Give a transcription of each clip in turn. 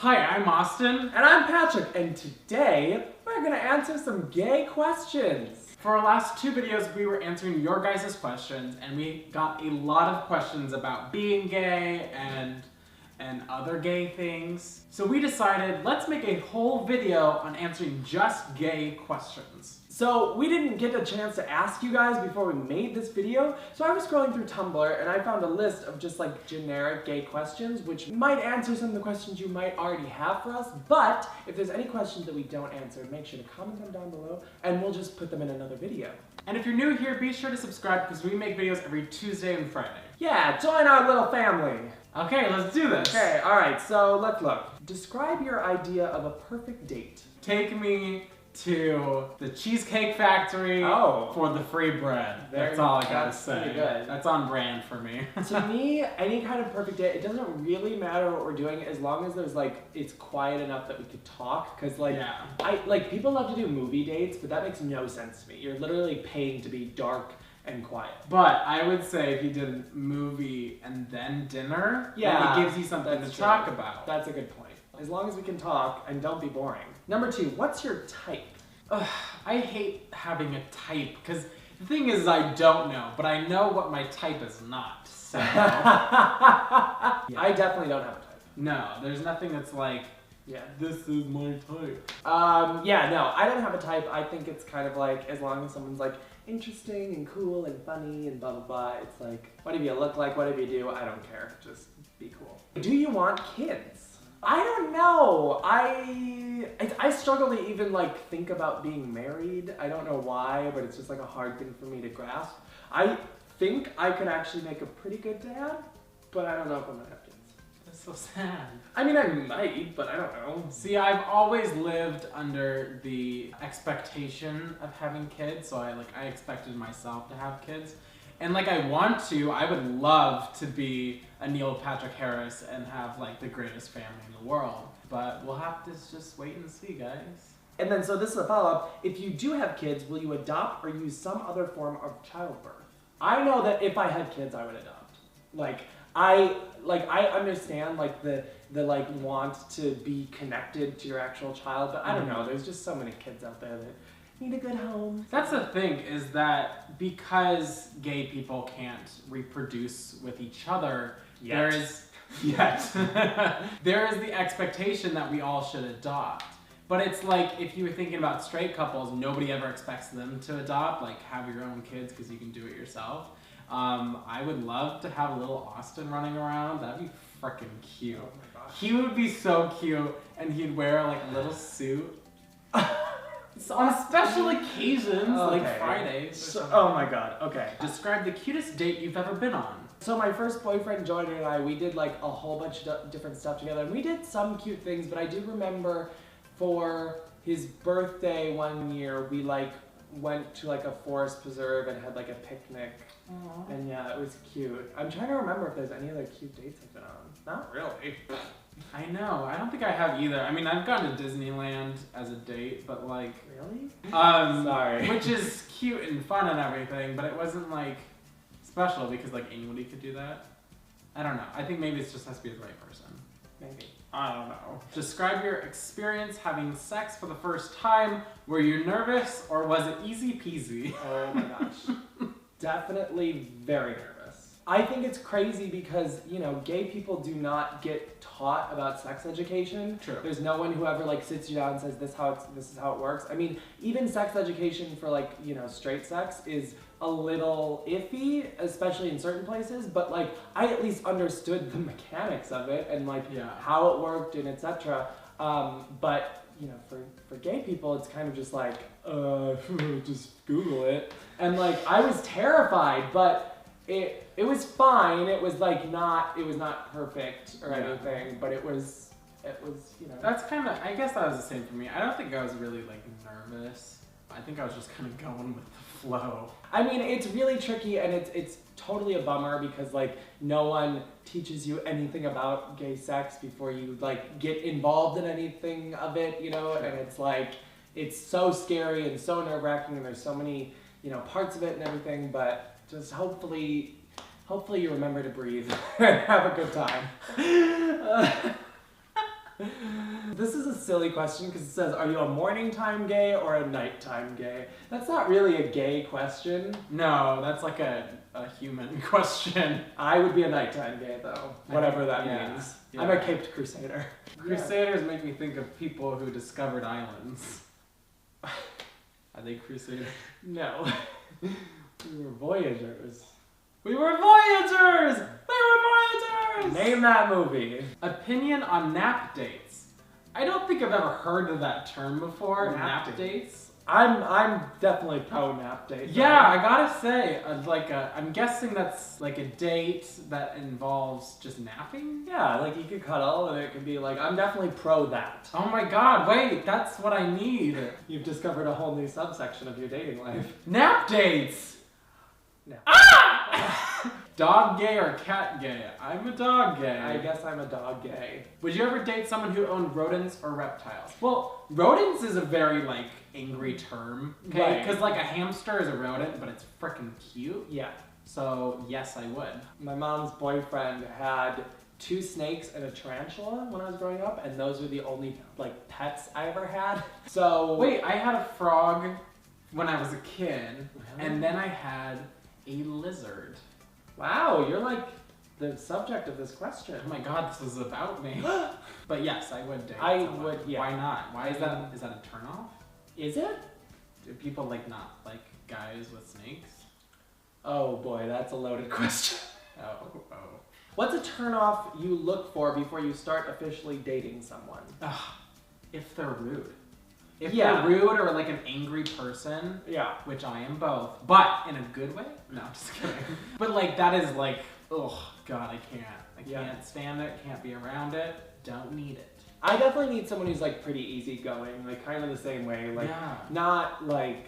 Hi, I'm Austin. And I'm Patrick, and today we're going to answer some gay questions. For our last two videos, we were answering your guys' questions, and we got a lot of questions about being gay and other gay things. So we decided, let's make a whole video on answering just gay questions. So we didn't get a chance to ask you guys before we made this video, so I was scrolling through Tumblr and I found a list of just like generic gay questions which might answer some of the questions you might already have for us, but if there's any questions that we don't answer, make sure to comment them down below and we'll just put them in another video. And if you're new here, be sure to subscribe because we make videos every Tuesday and Friday. Yeah, join our little family. Okay, let's do this. Okay, alright, so let's look. Describe your idea of a perfect date. Take me to the Cheesecake Factory for the free bread. That's all I gotta say. Pretty good. That's on brand for me. To me, any kind of perfect date, it doesn't really matter what we're doing as long as there's like, it's quiet enough that we could talk. Cause like, people love to do movie dates, but that makes no sense to me. You're literally paying to be dark and quiet. But I would say if you did a movie and then dinner, then it gives you something to talk about. That's a good point. As long as we can talk and don't be boring. Number 2, what's your type? I hate having a type, because the thing is I don't know, but I know what my type is not, so. I definitely don't have a type. No, there's nothing that's like, this is my type. No, I don't have a type. I think it's kind of like, as long as someone's like interesting and cool and funny and blah blah blah, it's like, whatever you look like, whatever you do, I don't care. Just be cool. Do you want kids? I don't know. I struggle to even like think about being married. I don't know why, but it's just like a hard thing for me to grasp. I think I could actually make a pretty good dad, but I don't know if I'm gonna have kids. That's so sad. I mean, I might, but I don't know. See, I've always lived under the expectation of having kids, so I expected myself to have kids. And like I want to, I would love to be a Neil Patrick Harris and have like the greatest family in the world. But we'll have to just wait and see, guys. And then, so this is a follow-up. If you do have kids, will you adopt or use some other form of childbirth? I know that if I had kids, I would adopt. I understand like the want to be connected to your actual child, but I don't know. There's just so many kids out there that need a good home. That's the thing, is that because gay people can't reproduce with each other, there is the expectation that we all should adopt. But it's like, if you were thinking about straight couples, nobody ever expects them to adopt, like have your own kids because you can do it yourself. I would love to have a little Austin running around. That'd be freaking cute. Oh my gosh. He would be so cute, and he'd wear like a little suit. So on special occasions, like Fridays. Oh my god, okay. Describe the cutest date you've ever been on. So my first boyfriend, Jordan, and I, we did like a whole bunch of different stuff together, and we did some cute things, but I do remember for his birthday one year, we like went to like a forest preserve and had like a picnic. Aww. And yeah, it was cute. I'm trying to remember if there's any other cute dates I've been on. Not really. I know. I don't think I have either. I mean, I've gone to Disneyland as a date, but like... Really? Sorry. Which is cute and fun and everything, but it wasn't like special because like anybody could do that. I don't know. I think maybe it just has to be the right person. Maybe. I don't know. Describe your experience having sex for the first time. Were you nervous or was it easy peasy? Oh my gosh. Definitely very nervous. I think it's crazy because, you know, gay people do not get taught about sex education. True. There's no one who ever like sits you down and says this is how it works. I mean, even sex education for like, you know, straight sex is a little iffy, especially in certain places, but like I at least understood the mechanics of it and like how it worked and etc. But you know, for gay people, it's kind of just like, just Google it. And like, I was terrified, but it was fine. It was like it was not perfect or anything, but it was, you know. That's kind of, I guess that was the same for me. I don't think I was really like nervous. I think I was just kind of going with the flow. I mean, it's really tricky and it's totally a bummer because like no one teaches you anything about gay sex before you like get involved in anything of it, you know, and it's like, it's so scary and so nerve-wracking and there's so many, you know, parts of it and everything, but just hopefully you remember to breathe and have a good time. silly question because it says, are you a morning time gay or a nighttime gay? That's not really a gay question. No, that's like a human question. I would be a nighttime gay though, whatever that yeah, means. yeah. I'm a caped crusader. Crusaders make me think of people who discovered islands. Are they crusaders? No. We were voyagers. We were voyagers! We were voyagers! Name that movie. Opinion on nap dates. I don't think I've ever heard of that term before. Nap Nap dates. I'm definitely pro nap date. Yeah, I gotta say, I'm guessing that's like a date that involves just napping? Yeah, like you could cuddle and it could be like, I'm definitely pro that. Oh my god, wait, that's what I need. You've discovered a whole new subsection of your dating life. Nap dates! No. Dog gay or cat gay? I'm a dog gay. I guess I'm a dog gay. Would you ever date someone who owned rodents or reptiles? Well, rodents is a very, like, angry term, okay? Right. Because, like, a hamster is a rodent, but it's freaking cute. Yeah. So, yes, I would. My mom's boyfriend had 2 snakes and a tarantula when I was growing up, and those were the only, like, pets I ever had. So... Wait, I had a frog when I was a kid, Really? and then I had a lizard. Wow, you're like the subject of this question. Oh my god, this is about me. But yes, I would date I someone. would, yeah. Why not? Why is that? Is that a turnoff? Is it? Do people not like guys with snakes? Oh boy, that's a loaded question. Oh. What's a turnoff you look for before you start officially dating someone? Ugh, if they're rude. If Yeah. they're rude or like an angry person, Yeah. which I am both, but in a good way? No, just kidding. But like that is like, oh god, I can't. I Yeah. can't stand it, can't be around it, don't need it. I definitely need someone who's like pretty easygoing, like kind of the same way, like Yeah. not like,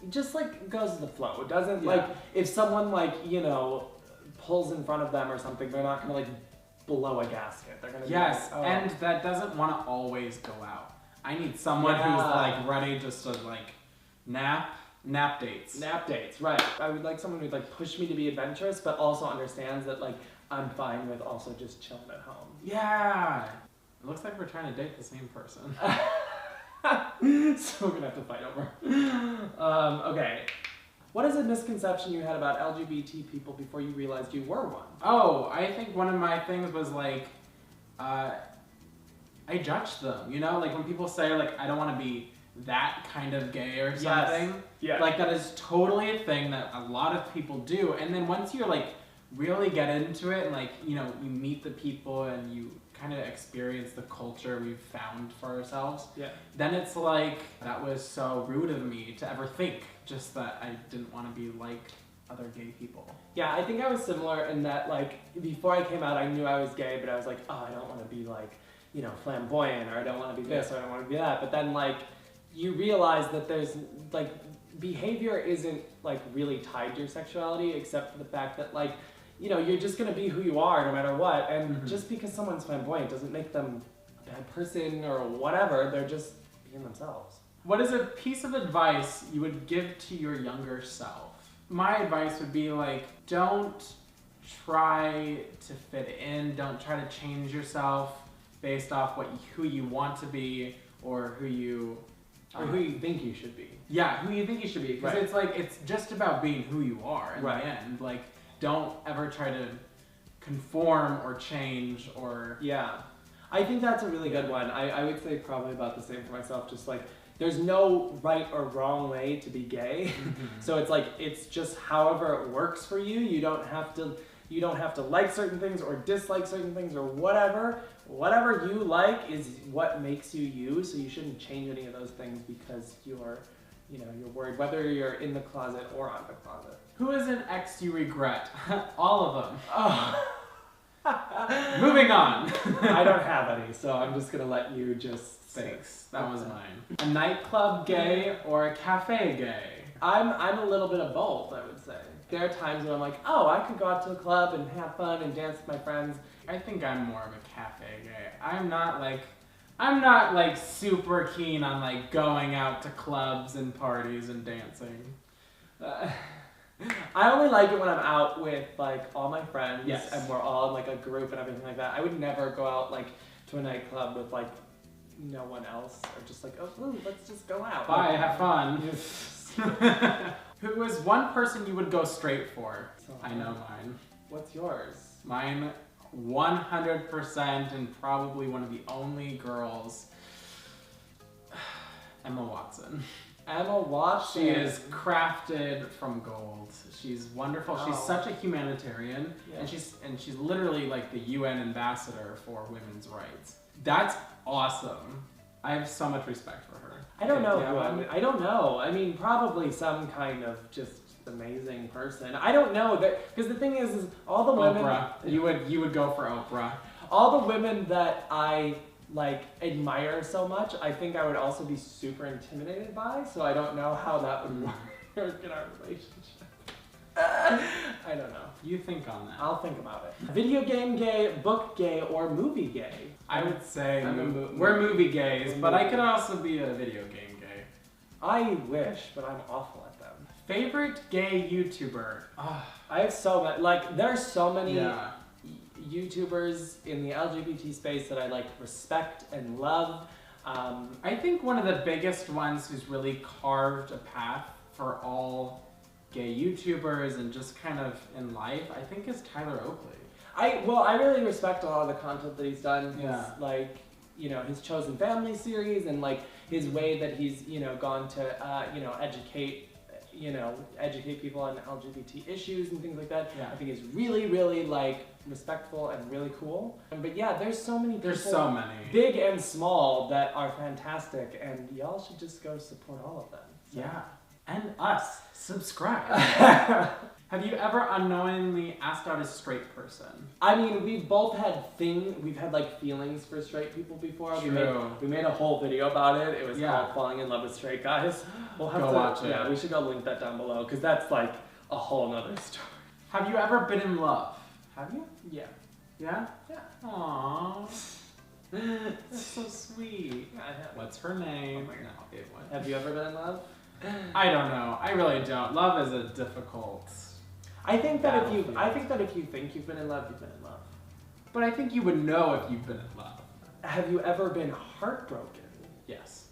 just like goes with the flow. It doesn't Yeah. like, if someone like, you know, pulls in front of them or something, they're not gonna like blow a gasket. They're gonna Yes, be like, oh. and that doesn't want to always go out. I need someone who's Yeah. like ready just to like nap dates. Nap dates, right. I would like someone who'd like push me to be adventurous, but also understands that like I'm fine with also just chilling at home. Yeah. It looks like we're trying to date the same person. So we're gonna have to fight over. Okay. What is a misconception you had about LGBT people before you realized you were one? Oh, I think one of my things was like, I judged them, you know? Like when people say like, I don't want to be that kind of gay or something. Yeah. Like that is totally a thing that a lot of people do. And then once you're like, really get into it and like, you know, you meet the people and you kind of experience the culture we've found for ourselves. Yeah. Then it's like, that was so rude of me to ever think just that I didn't want to be like other gay people. Yeah, I think I was similar in that like, before I came out, I knew I was gay, but I was like, oh, I don't want to be like, you know, flamboyant, or I don't want to be this, or I don't want to be that. But then like, you realize that there's like, behavior isn't like really tied to your sexuality, except for the fact that like, you know, you're just gonna be who you are no matter what, and just because someone's flamboyant doesn't make them a bad person or whatever, they're just being themselves. What is a piece of advice you would give to your younger self? My advice would be like, don't try to fit in, don't try to change yourself based off who you want to be or who you think you should be. Yeah, who you think you should be. Because Right. it's like, it's just about being who you are in Right. the end. Like, don't ever try to conform or change or... Yeah. I think that's a really good one. I would say probably about the same for myself, just like, there's no right or wrong way to be gay. So it's like, it's just however it works for you. You don't have to like certain things or dislike certain things or whatever. Whatever you like is what makes you you, so you shouldn't change any of those things because you're worried, whether you're in the closet or out of the closet. Who is an ex you regret? All of them. Oh. Moving on. I don't have any, so I'm just gonna let you just... Thanks. That was mine. A nightclub gay or a cafe gay? I'm a little bit of both, I would say. There are times when I'm like, oh, I could go out to a club and have fun and dance with my friends. I think I'm more of a cafe gay. I'm not like super keen on like going out to clubs and parties and dancing. I only like it when I'm out with like all my friends, Yes. and we're all in like a group and everything like that. I would never go out like to a nightclub with like no one else are just like, oh, ooh, let's just go out. Bye, have fun. Who is one person you would go straight for? So, I know mine. What's yours? Mine, 100%, and probably one of the only girls, Emma Watson. Emma Watson. She is crafted from gold. She's wonderful. Wow. She's such a humanitarian, Yeah. and she's literally like the UN ambassador for women's rights. That's awesome. I have so much respect for her. I don't know. Yeah, I don't know. I mean, probably some kind of just amazing person. I don't know that because the thing is all the women. Oprah. You would go for Oprah. All the women that I like admire so much, I think I would also be super intimidated by. So I don't know how that would work in our relationship. I don't know. You think on that. I'll think about it. Video game gay, book gay, or movie gay? I would say I'm we're movie gays, but I movie. could also be a video game gay. I wish, but I'm awful at them. Favorite gay YouTuber? I have so many. Like, there's so many Yeah. YouTubers in the LGBT space that I like respect and love. I think one of the biggest ones who's really carved a path for all gay YouTubers and just kind of in life, I think is Tyler Oakley. I really respect a lot of the content that he's done. His, Yeah. like, you know, his Chosen Family series and like his way that he's, you know, gone to, educate people on LGBT issues and things like that. Yeah. I think is really, really like respectful and really cool. But yeah, there's so many people, There's so many. big and small, that are fantastic, and y'all should just go support all of them. So. Yeah. And us. Subscribe. Have you ever unknowingly asked out a straight person? I mean, we've both had we've had like feelings for straight people before. True. We made a whole video about it. It was Yeah. called Falling in Love with Straight Guys. We'll have Go to watch it. Yeah, we should go link that down below because that's like a whole nother story. Have you ever been in love? Have you? Yeah. Yeah? Yeah. Aww. That's so sweet. Yeah, I have. What's her name? Oh my God. No, it was. Have you ever been in love? I don't know. I really don't. Love is a difficult. I think that if Battlefield. you think you've been in love, you've been in love. But I think you would know if you've been in love. Have you ever been heartbroken? Yes.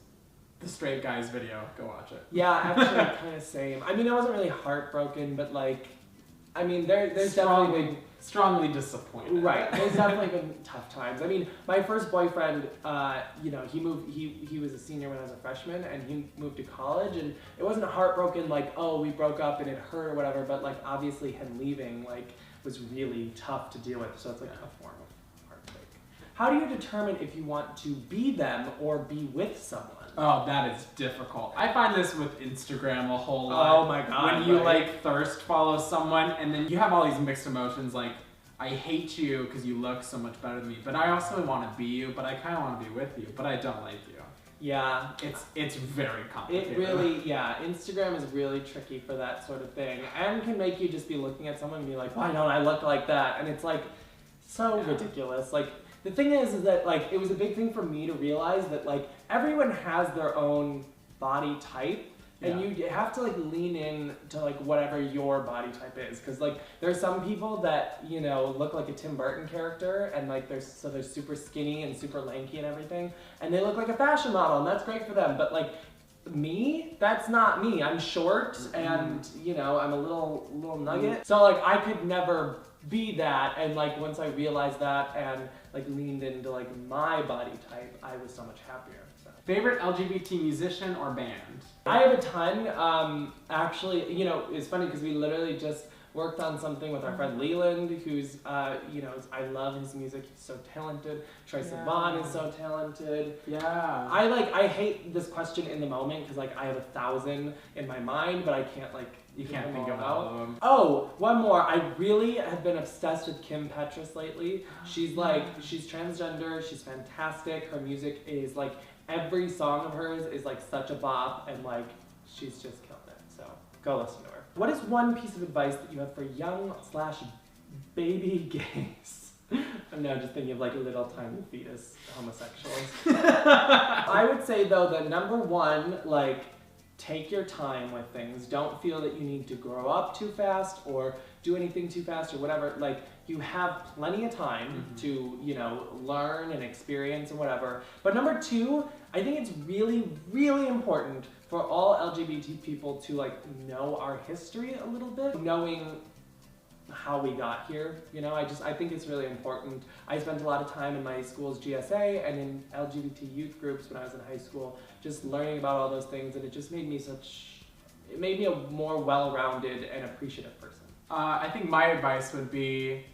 The Straight Guys video. Go watch it. Yeah, actually, kind of same. I mean, I wasn't really heartbroken, but like, I mean, there's definitely been. Strongly disappointed. Right. There's definitely been tough times. I mean, my first boyfriend, you know, he was a senior when I was a freshman, and he moved to college, and it wasn't heartbroken like, oh, we broke up and it hurt or whatever, but like obviously him leaving like was really tough to deal with. So it's like a form of heartbreak. How do you determine if you want to be them or be with someone? Oh, that is difficult. I find this with Instagram a whole lot. Oh my God. When you right? like thirst follow someone and then you have all these mixed emotions like, I hate you because you look so much better than me, but I also want to be you, but I kind of want to be with you, but I don't like you. Yeah. It's very complicated. It really, yeah, Instagram is really tricky for that sort of thing, and can make you just be looking at someone and be like, why don't I look like that? And it's like, so ridiculous. Like, the thing is that like, it was a big thing for me to realize that like, everyone has their own body type, and you have to like lean in to like whatever your body type is, because like there's some people that, you know, look like a Tim Burton character, and like they're super skinny and super lanky and everything, and they look like a fashion model, and that's great for them. But like me, that's not me. I'm short, and you know, I'm a little nugget. So like I could never be that, and like once I realized that and like leaned into like my body type, I was so much happier. So. Favorite LGBT musician or band? I have a ton. Actually, you know, it's funny because we literally just worked on something with our friend Leland, who's, you know, I love his music. He's so talented. Troye Sivan is so talented. Yeah. I hate this question in the moment because like I have 1,000 in my mind, but I can't like. You can't think of all of them. Oh, one more. I really have been obsessed with Kim Petras lately. She's like, she's transgender. She's fantastic. Her music is like, every song of hers is like such a bop, and like, she's just killed it. So go listen to her. What is one piece of advice that you have for young/baby gays? I'm now just thinking of like little tiny fetus homosexuals. I would say though that number one, like, take your time with things. Don't feel that you need to grow up too fast or do anything too fast or whatever. Like, you have plenty of time to, you know, learn and experience and whatever. But number two, I think it's really, really important for all LGBT people to like know our history a little bit, knowing how we got here. You know, I think it's really important. I spent a lot of time in my school's GSA and in LGBT youth groups when I was in high school, just learning about all those things, and it just made me a more well-rounded and appreciative person. I think my advice would be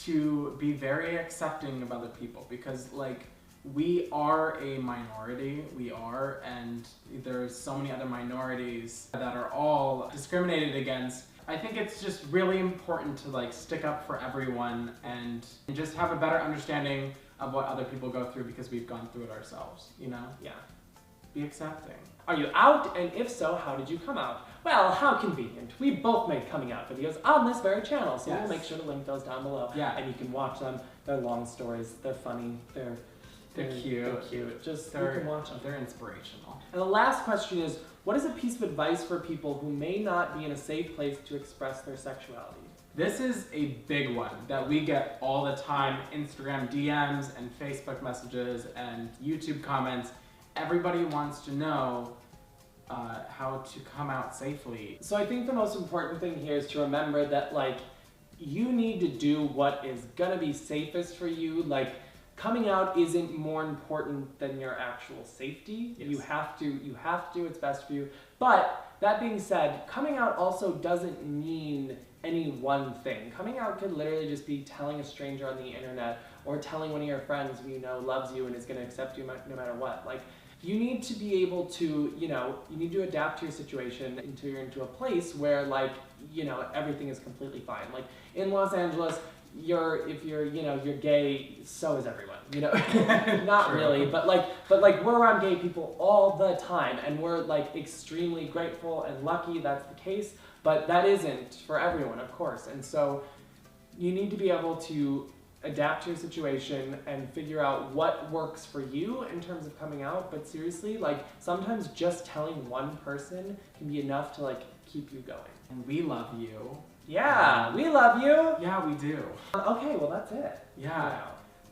to be very accepting of other people, because like we are a minority, and there's so many other minorities that are all discriminated against. I think it's just really important to like stick up for everyone and just have a better understanding of what other people go through, because we've gone through it ourselves, you know? Yeah. Be accepting. Are you out? And if so, how did you come out? Well, how convenient. We both make coming out videos on this very channel, so we'll make sure to link those down below. Yeah. And you can watch them. They're long stories. They're funny. They're cute. They're cute. You can watch them. They're inspirational. And the last question is, what is a piece of advice for people who may not be in a safe place to express their sexuality? This is a big one that we get all the time. Instagram DMs and Facebook messages and YouTube comments. Everybody wants to know how to come out safely. So I think the most important thing here is to remember that like you need to do what is gonna be safest for you. Like, coming out isn't more important than your actual safety. Yes. You have to do what's best for you. But that being said, coming out also doesn't mean any one thing. Coming out could literally just be telling a stranger on the internet, or telling one of your friends who you know loves you and is gonna accept you no matter what. Like, you need to be able to, you know, you need to adapt to your situation until you're into a place where, like, you know, everything is completely fine. Like, in Los Angeles, if you're gay, so is everyone, you know? Not True. Really, but like we're around gay people all the time, and we're like extremely grateful and lucky that's the case, but that isn't for everyone, of course. And so you need to be able to adapt to your situation and figure out what works for you in terms of coming out. But seriously, like, sometimes just telling one person can be enough to like keep you going. And we love you. Yeah, we love you. Yeah, we do. Okay, well that's it. Yeah.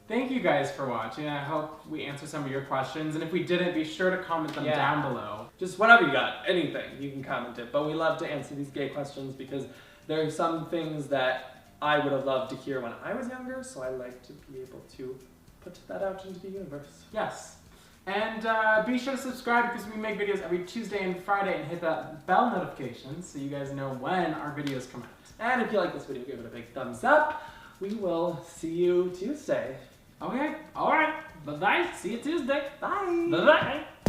Thank you guys for watching. I hope we answered some of your questions, and if we didn't, be sure to comment them down below. Just whatever you got, anything, you can comment it. But we love to answer these gay questions because there are some things that I would have loved to hear when I was younger, so I like to be able to put that out into the universe. Yes. And be sure to subscribe, because we make videos every Tuesday and Friday, and hit that bell notification so you guys know when our videos come out. And if you like this video, give it a big thumbs up. We will see you Tuesday. Okay, alright. Bye-bye. See you Tuesday. Bye. Bye-bye.